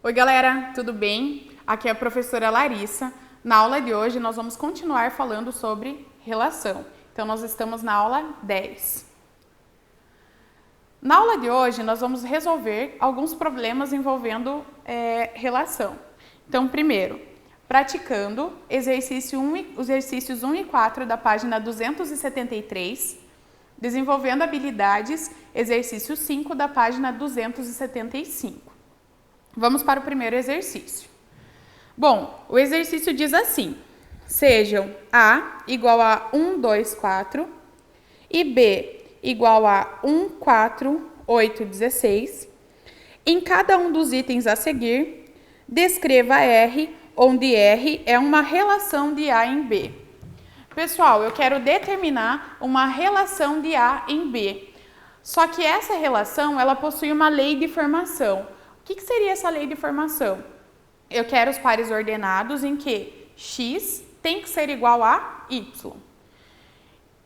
Oi galera, tudo bem? Aqui é a professora Larissa. Na aula de hoje nós vamos continuar falando sobre relação. Então nós estamos na aula 10. Na aula de hoje nós vamos resolver alguns problemas envolvendo relação. Então primeiro, praticando os exercícios 1 e 4 da página 273, desenvolvendo habilidades, exercício 5 da página 275. Vamos para o primeiro exercício. Bom, o exercício diz assim: sejam A igual a 1, 2, 4 e B igual a 1, 4, 8, 16. Em cada um dos itens a seguir, descreva R, onde R é uma relação de A em B. Pessoal, eu quero determinar uma relação de A em B. Só que essa relação, ela possui uma lei de formação. O que seria essa lei de formação? Eu quero os pares ordenados em que x tem que ser igual a y.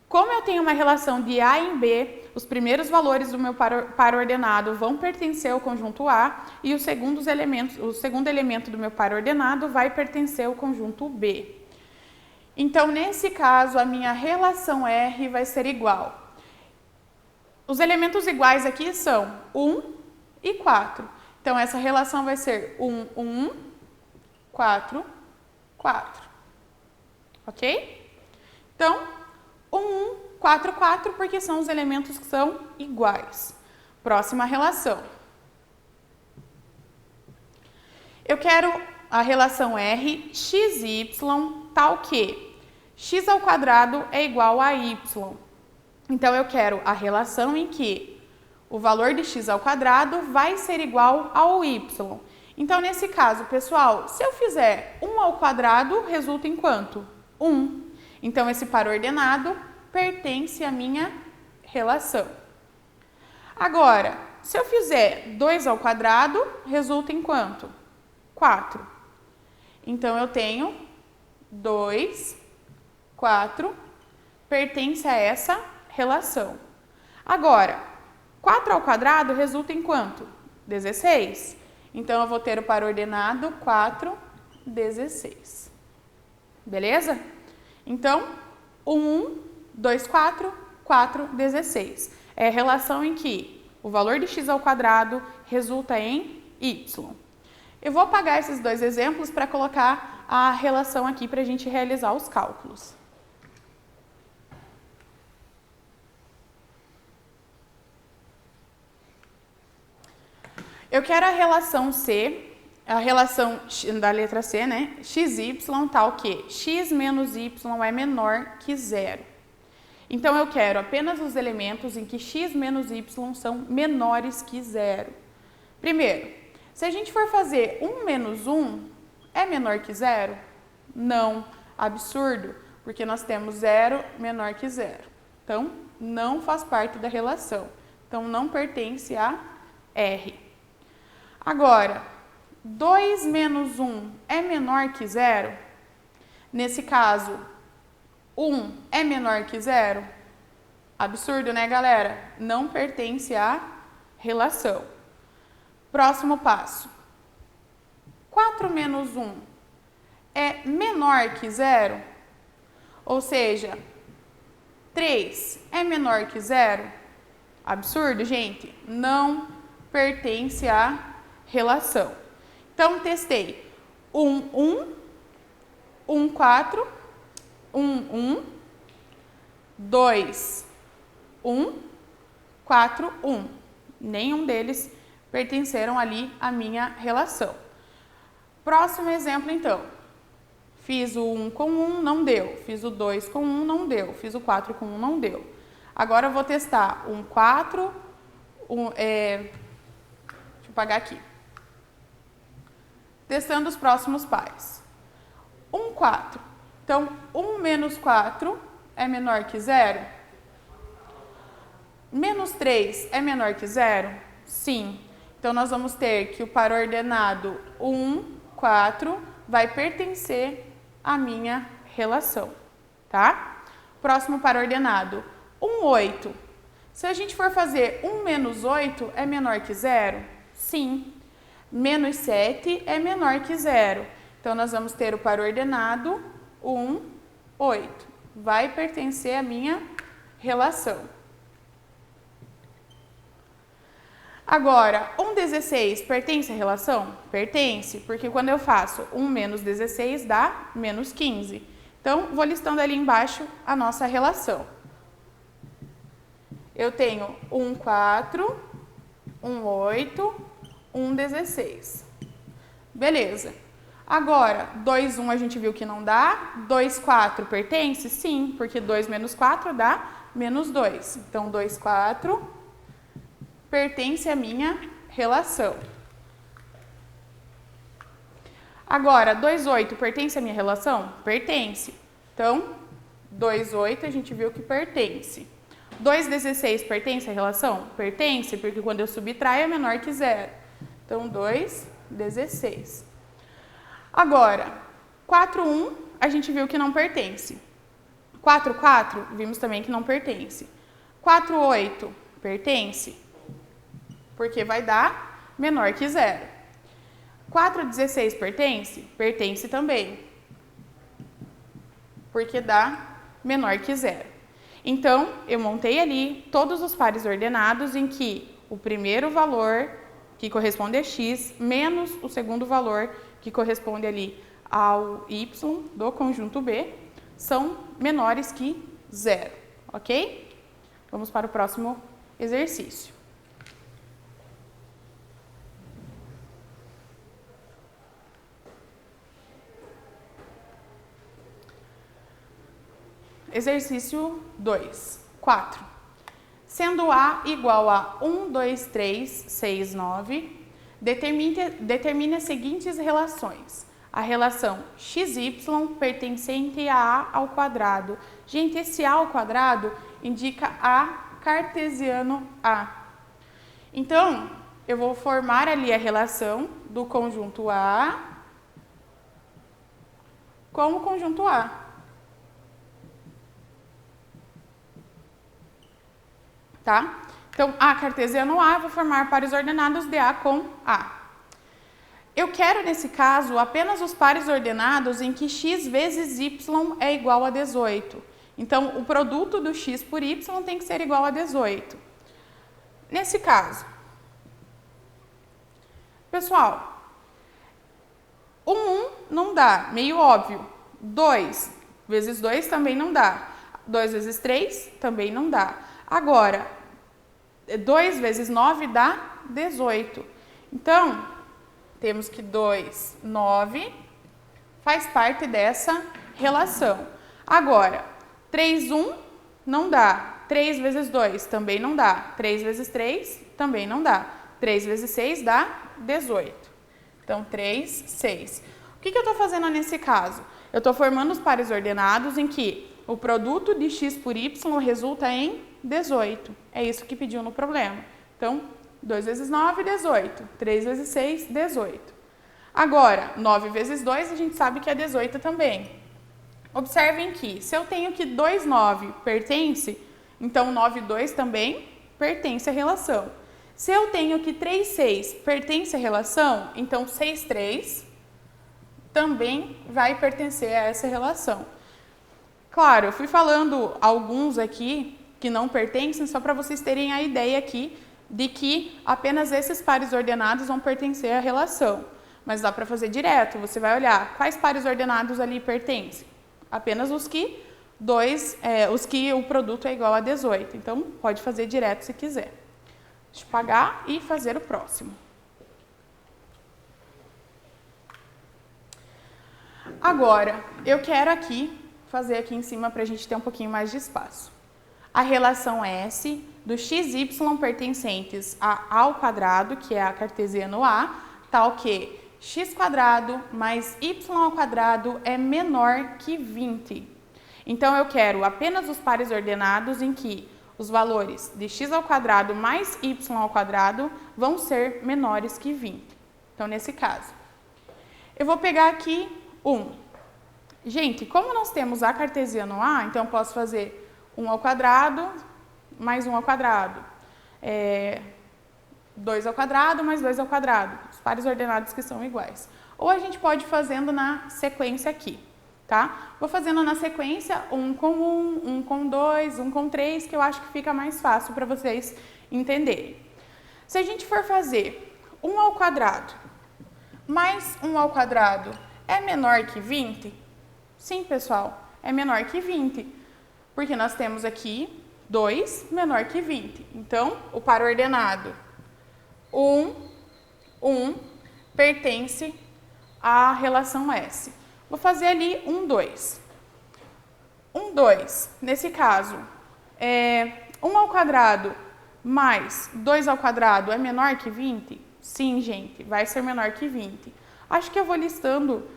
Como eu tenho uma relação de A em B, os primeiros valores do meu par ordenado vão pertencer ao conjunto A e o segundo elemento do meu par ordenado vai pertencer ao conjunto B. Então, nesse caso, a minha relação R vai ser igual. Os elementos iguais aqui são 1 e 4. Então, essa relação vai ser 1, 1, 4, 4. Ok? Então, 1, 1, 4, 4, porque são os elementos que são iguais. Próxima relação. Eu quero a relação R, x, y, tal que x ao quadrado é igual a y. Então, eu quero a relação em que o valor de x ao quadrado vai ser igual ao y. Então, nesse caso, pessoal, se eu fizer 1 ao quadrado, resulta em quanto? 1. Então, esse par ordenado pertence à minha relação. Agora, se eu fizer 2 ao quadrado, resulta em quanto? 4. Então, eu tenho 2, 4, pertence a essa relação. Agora, 4 ao quadrado resulta em quanto? 16. Então, eu vou ter o par ordenado 4, 16. Beleza? Então, 1, 2, 4, 4, 16. É a relação em que o valor de x ao quadrado resulta em y. Eu vou apagar esses dois exemplos para colocar a relação aqui para a gente realizar os cálculos. Eu quero a relação C, a relação da letra C, né? XY tal que x menos y é menor que 0. Então, eu quero apenas os elementos em que x menos y são menores que 0. Primeiro, se a gente for fazer 1 menos 1, é menor que 0? Não, absurdo, porque nós temos 0 menor que 0. Então, não faz parte da relação. Então, não pertence a R. Agora, 2 menos 1 é menor que 0? Nesse caso, 1 é menor que 0? Absurdo, né, galera? Não pertence à relação. Próximo passo. 4 menos 1 é menor que 0? Ou seja, 3 é menor que 0? Absurdo, gente? Não pertence à relação. Então, testei 1, 1, 1, 4, 1, 1, 2, 1, 4, 1. Nenhum deles pertenceram ali à minha relação. Próximo exemplo, então. Fiz o 1 com 1, não deu. Fiz o 2 com 1, não deu. Fiz o 4 com 1, não deu. Agora, eu vou testar 1, 4, deixa eu apagar aqui. Testando os próximos pares. 1, 4. Então, 1 menos 4 é menor que 0? Menos 3 é menor que 0? Sim. Então, nós vamos ter que o par ordenado 1, 4 vai pertencer à minha relação, tá? Próximo par ordenado 1, 8. Se a gente for fazer 1 menos 8, é menor que 0? Sim. Menos 7 é menor que 0. Então, nós vamos ter o par ordenado 1, 8. Vai pertencer à minha relação. Agora, 1,16 pertence à relação? Pertence, porque quando eu faço 1 menos 16 dá menos 15. Então, vou listando ali embaixo a nossa relação. Eu tenho 1, 4, 1, 8, 1, 16. Beleza. Agora, 2, 1 a gente viu que não dá. 2, 4 pertence? Sim, porque 2 menos 4 dá menos 2. Então, 2, 4 pertence à minha relação. Agora, 2, 8 pertence à minha relação? Pertence. Então, 2, 8 a gente viu que pertence. 2, 16 pertence à relação? Pertence, porque quando eu subtraio é menor que 0. Então, 2, 16. Agora, 4, 1 a gente viu que não pertence. 4, 4 vimos também que não pertence. 4, 8 pertence, porque vai dar menor que 0. 4, 16 pertence? Pertence também, porque dá menor que 0. Então, eu montei ali todos os pares ordenados em que o primeiro valor, que corresponde a x, menos o segundo valor, que corresponde ali ao y do conjunto B, são menores que 0, ok? Vamos para o próximo exercício. Exercício 2, 4. Sendo A igual a 1, 2, 3, 6, 9, determine as seguintes relações. A relação XY pertencente a A ao quadrado. Gente, esse A ao quadrado indica A cartesiano A. Então, eu vou formar ali a relação do conjunto A com o conjunto A. Tá? Então, A cartesiano A, vou formar pares ordenados de A com A. Eu quero, nesse caso, apenas os pares ordenados em que x vezes y é igual a 18. Então, o produto do x por y tem que ser igual a 18. Nesse caso, pessoal, 1 não dá, meio óbvio. 2 vezes 2 também não dá. 2 vezes 3 também não dá. Agora, 2 vezes 9 dá 18. Então, temos que 2, 9 faz parte dessa relação. Agora, 3, 1 não dá. 3 vezes 2 também não dá. 3 vezes 3 também não dá. 3 vezes 6 dá 18. Então, 3, 6. O que eu estou fazendo nesse caso? Eu estou formando os pares ordenados em que o produto de x por y resulta em 18. É isso que pediu no problema. Então, 2 vezes 9, 18. 3 vezes 6, 18. Agora, 9 vezes 2, a gente sabe que é 18 também. Observem que, se eu tenho que 2, 9 pertence, então 9, 2 também pertence à relação. Se eu tenho que 3, 6 pertence à relação, então 6, 3 também vai pertencer a essa relação. Claro, eu fui falando alguns aqui que não pertencem, só para vocês terem a ideia aqui de que apenas esses pares ordenados vão pertencer à relação. Mas dá para fazer direto, você vai olhar quais pares ordenados ali pertencem. Apenas os que o produto é igual a 18. Então, pode fazer direto se quiser. Deixa eu apagar e fazer o próximo. Agora, eu quero fazer aqui em cima para a gente ter um pouquinho mais de espaço. A relação S do xy pertencentes a A ao quadrado, que é a cartesiano A, tal que x quadrado mais y ao quadrado é menor que 20. Então, eu quero apenas os pares ordenados em que os valores de x ao quadrado mais y ao quadrado vão ser menores que 20. Então, nesse caso, eu vou pegar aqui 1. Gente, como nós temos a cartesiano A, então eu posso fazer 1 ao quadrado mais 1 ao quadrado. 2 ao quadrado mais 2 ao quadrado, os pares ordenados que são iguais. Ou a gente pode ir fazendo na sequência aqui, tá? Vou fazendo na sequência 1 com 1, 1 com 2, 1 com 3, que eu acho que fica mais fácil para vocês entenderem. Se a gente for fazer 1 ao quadrado mais 1 ao quadrado é menor que 20? Sim, pessoal, é menor que 20, porque nós temos aqui 2 menor que 20. Então, o par ordenado 1, 1 pertence à relação S. Vou fazer ali 1, 2. 1, 2, nesse caso, 1 ao quadrado mais 2 ao quadrado é menor que 20? Sim, gente, vai ser menor que 20. Acho que eu vou listando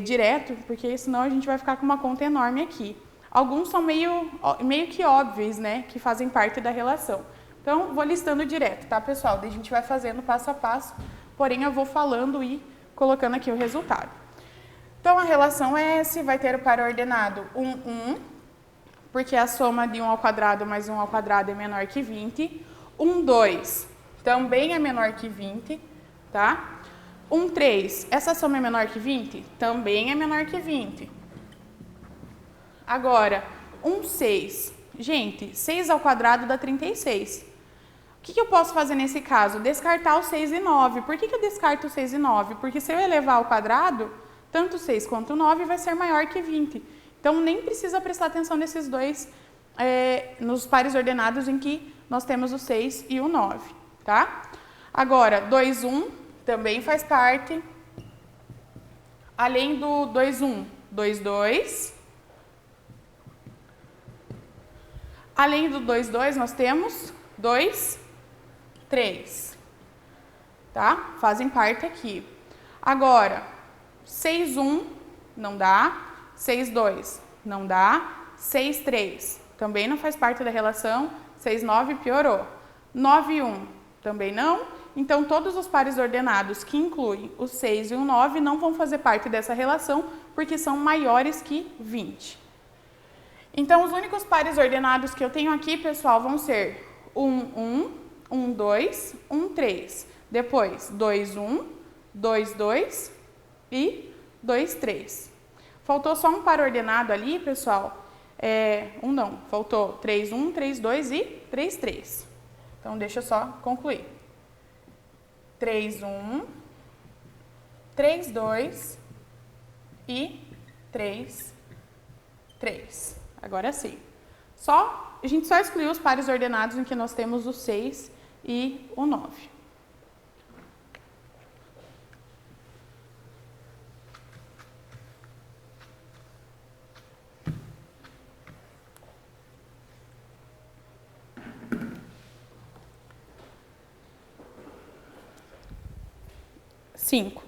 direto, porque senão a gente vai ficar com uma conta enorme aqui. Alguns são meio que óbvios, né, que fazem parte da relação. Então, vou listando direto, tá, pessoal? Daí a gente vai fazendo passo a passo, porém eu vou falando e colocando aqui o resultado. Então, a relação S vai ter o par ordenado 1, 1, porque a soma de 1 ao quadrado mais 1 ao quadrado é menor que 20. 1, 2 também é menor que 20, tá? 1, 3, essa soma é menor que 20? Também é menor que 20. Agora, 1, 6. Gente, 6 ao quadrado dá 36. O que eu posso fazer nesse caso? Descartar o 6 e 9. Por que eu descarto o 6 e 9? Porque se eu elevar ao quadrado, tanto 6 quanto 9 vai ser maior que 20. Então, nem precisa prestar atenção nesses dois, nos pares ordenados em que nós temos o 6 e o 9, tá? Agora, 2, 1 também faz parte. Além do 2, 1, 2, 2. Além do 2, 2, nós temos 2, 3, tá? Fazem parte aqui. Agora, 6, 1 não dá, 6, 2 não dá, 6, 3 também não faz parte da relação, 6, 9 piorou, 9, 1 também não. Então, todos os pares ordenados que incluem o 6 e o 9 não vão fazer parte dessa relação, porque são maiores que 20. Então, os únicos pares ordenados que eu tenho aqui, pessoal, vão ser 1, 1, 1, 2, 1, 3. Depois, 2, 1, 2, 2 e 2, 3. Faltou só um par ordenado ali, pessoal. Faltou 3, 1, 3, 2 e 3, 3. Então, deixa eu só concluir. 3, 1, 3, 2 e 3, 3. Agora sim. A gente só excluiu os pares ordenados em que nós temos o 6 e o 9. Cinco.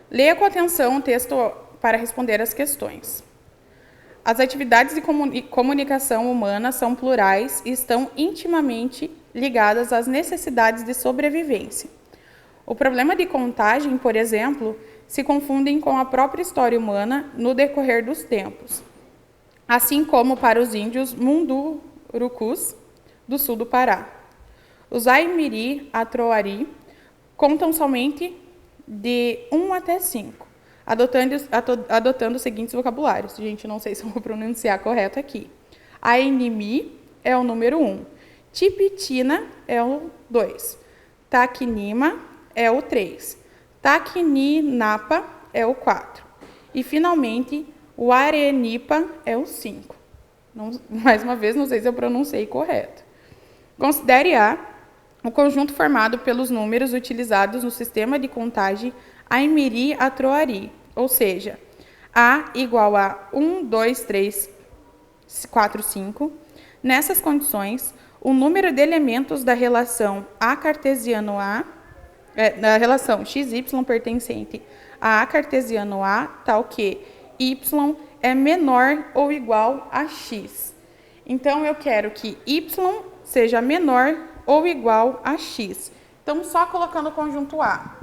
Leia com atenção o texto para responder as questões. As atividades de comunicação humana são plurais e estão intimamente ligadas às necessidades de sobrevivência. O problema de contagem, por exemplo, se confundem com a própria história humana no decorrer dos tempos, assim como para os índios mundurucus do sul do Pará. Os Aimiri Atroari contam somente de 1 até 5. Adotando os seguintes vocabulários. Gente, não sei se eu vou pronunciar correto aqui. Ainimi é o número 1. Tipitina é o 2. Taquinima é o 3. Taquininapa é o 4. E, finalmente, o Arenipa é o 5. Mais uma vez, não sei se eu pronunciei correto. Considere A o conjunto formado pelos números utilizados no sistema de contagem Aimiri Atroari, ou seja, A igual a 1, 2, 3, 4, 5. Nessas condições, o número de elementos da relação A cartesiano A, da relação XY pertencente a cartesiano A, tal que Y é menor ou igual a X. Então, eu quero que Y seja menor ou igual a X. Então, só colocando o conjunto A.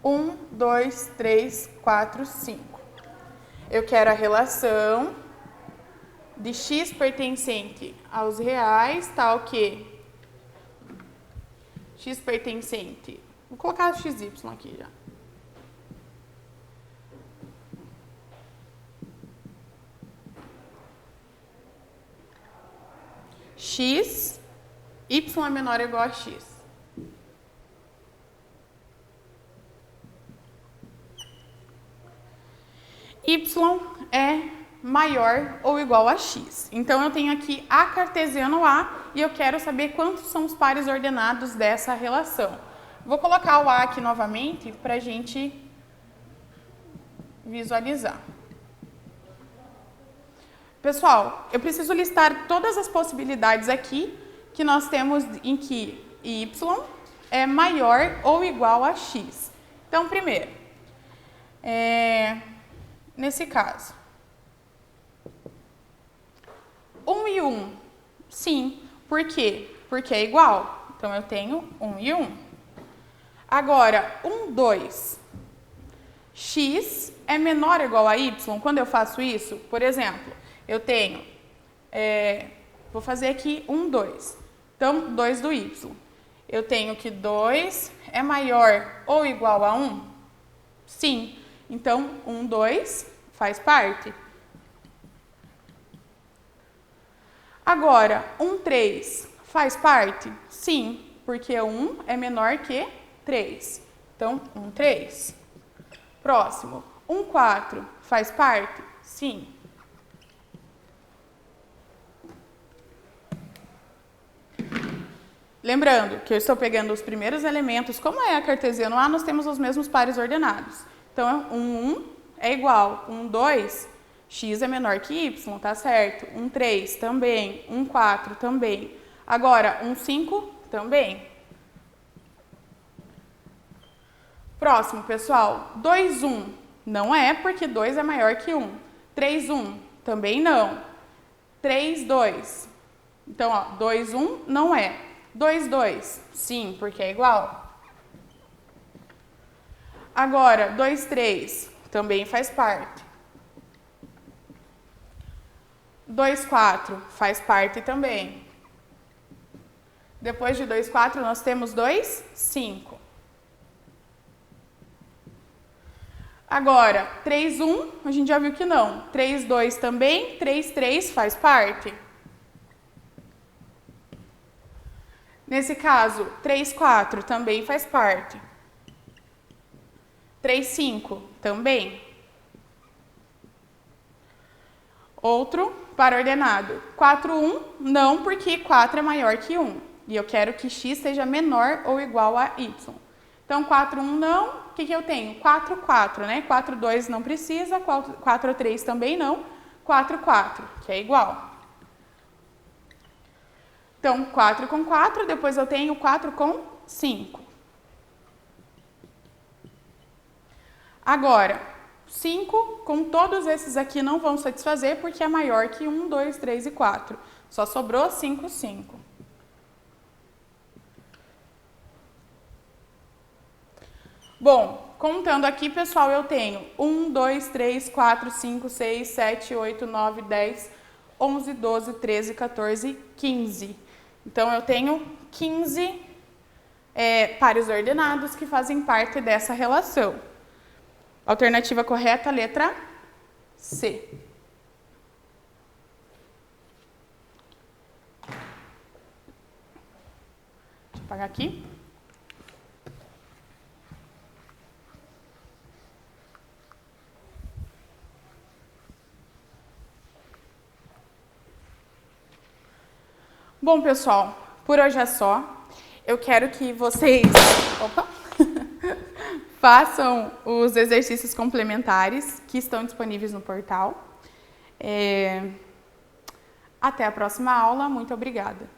1, 2, 3, 4, 5. Eu quero a relação de X pertencente aos reais, tal que x pertencente. Vou colocar xy aqui já. X, y é menor ou igual a x. Y é maior ou igual a x. Então, eu tenho aqui a cartesiano A e eu quero saber quantos são os pares ordenados dessa relação. Vou colocar o A aqui novamente para a gente visualizar. Pessoal, eu preciso listar todas as possibilidades aqui que nós temos em que y é maior ou igual a x. Então, primeiro, nesse caso, 1 e 1, sim. Por quê? Porque é igual. Então, eu tenho 1 e 1. Agora, 1, 2. X é menor ou igual a y? Quando eu faço isso, por exemplo, eu tenho, vou fazer aqui 1, 2. Então, 2 do y. Eu tenho que 2 é maior ou igual a 1? Sim. Então, 1, 2 faz parte. Agora, 1, 3 faz parte? Sim, porque 1 é menor que 3. Então, 1, 3. Próximo, 1, 4 faz parte? Sim. Lembrando que eu estou pegando os primeiros elementos, como é a cartesiano A, nós temos os mesmos pares ordenados. Então, 1 é igual, 1, 2, x é menor que y, tá certo? 1, 3 também, 1, 4 também. Agora, 1, 5 também. Próximo, pessoal, 2, 1 não é, porque 2 é maior que 1. 3, 1 também não. 3, 2. Então, ó, 2, 1 não é. 2, 2, sim, porque é igual. Agora, 2, 3 também faz parte. 2, 4 faz parte também. Depois de 2, 4, nós temos 2, 5. Agora, 3, 1, a gente já viu que não. 3, 2 também, 3, 3 faz parte. Nesse caso, 3, 4 também faz parte. 3, 5 também. Outro par ordenado. 4, 1 não, porque 4 é maior que 1. E eu quero que x seja menor ou igual a y. Então, 4, 1 não. O que eu tenho? 4, 4, né? 4, 2 não precisa. 4, 3 também não. 4, 4, que é igual. Então, 4 com 4, depois eu tenho 4 com 5. Agora, 5 com todos esses aqui não vão satisfazer porque é maior que 1, 2, 3 e 4. Só sobrou 5, 5. Bom, contando aqui, pessoal, eu tenho 1, 2, 3, 4, 5, 6, 7, 8, 9, 10, 11, 12, 13, 14, 15. Então, eu tenho 15 pares ordenados que fazem parte dessa relação. Alternativa correta, letra C. Deixa eu apagar aqui. Bom, pessoal, por hoje é só. Eu quero que vocês façam os exercícios complementares que estão disponíveis no portal. Até a próxima aula. Muito obrigada.